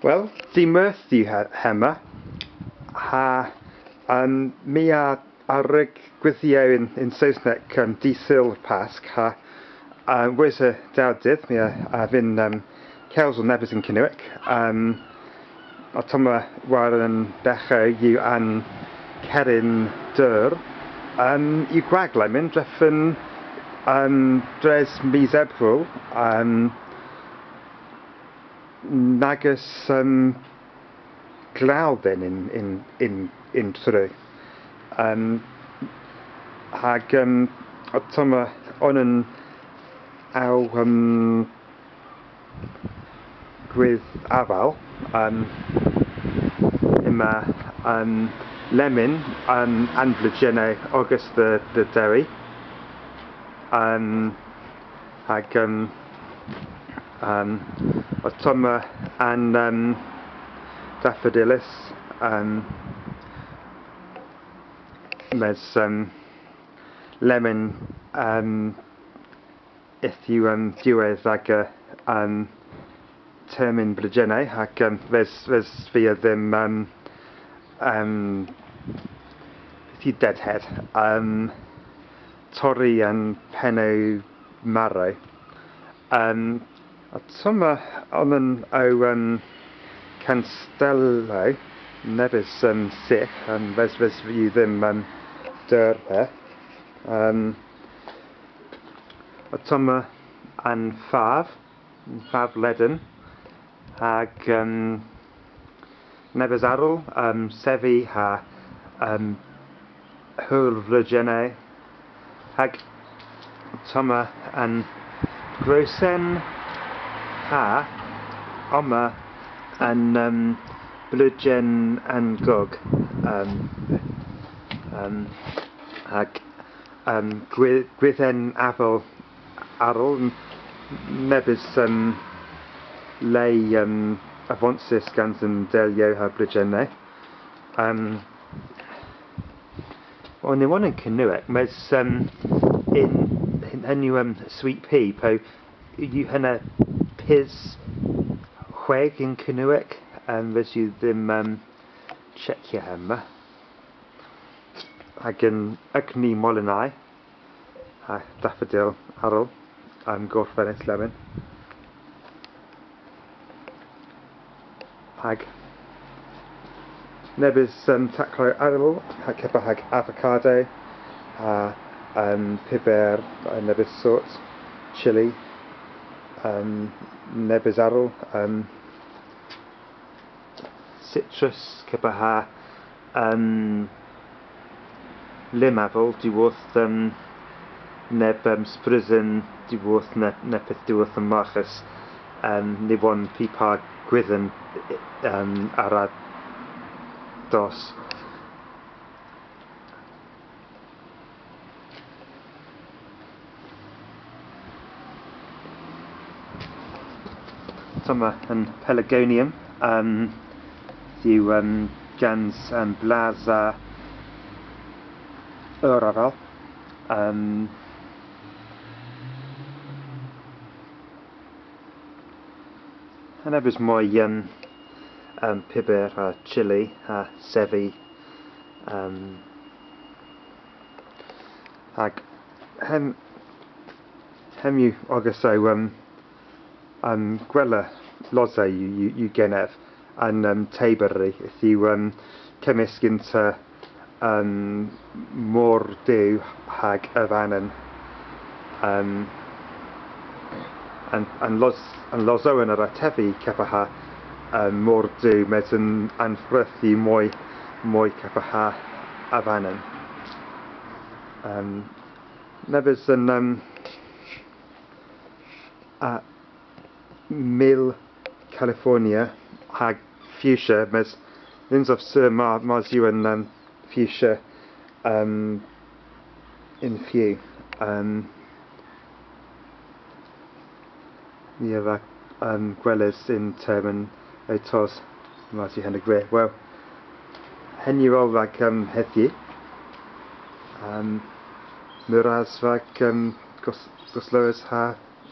Wel, dimyrth yw hema. Mi ar y Gwydheo in Sowsnek disil pasg wys y dawdydd mi fy'n caels o nebes yn kernewek. A toma war yn dechrau yw an cerin dyr yw gwaglemyn dreffyn dres mis Ebril nagus glawddyn in Truru. Hag toma on yn aw aval yma lemon and Gwydhennow August the Derry hag toma and daffodilus mes lemon if you diwedd ag termyn Gwydhennow ac fes fi ddim if you deadhead torri and penno marrow a toma on yn o Canstello nebes sich fes fi ddim dyr pe a toma and faf leden hag nebes erell sefi hwyl Gwydhennow hag toma and grosen oma and bludgen and gog hag gwydhennow erell nebes lei afonsis gans yn delio Gwydhennow. On the one in kernewek, mes in sweet pea, po you hynna pis chweg in kernewek, fes you ddim checio hemma. Hag yn ygni molinau, daffodil erell, gorffennis lemon. Hag nebes taclo erell hag kepa hag avocado berr nebes sort chili nebes erell citrus kepa lim aval diwrth neb spryzen diwrth nepeth diwrth yn machus nibon pipa gwydden ara dos. Toma yn pelargonium yw gans blaza erell and ebys mwy piber chili sefi hag hem yw ogys o gwella losow yw genef and Tayberry if you cymysg into môr dew hag yfanen and losow yn yr atefi cepa môr dew mes yn anffryth yw mwy cepa yfanen nebes yn mil California hag fuchsia mes lins of Sir Mars yw yn fuchsia in few Nieva gwelys in termyn o tos Mars yw hyn y gwe. Wel, hyn yw ol fag heddi myras fag goslywys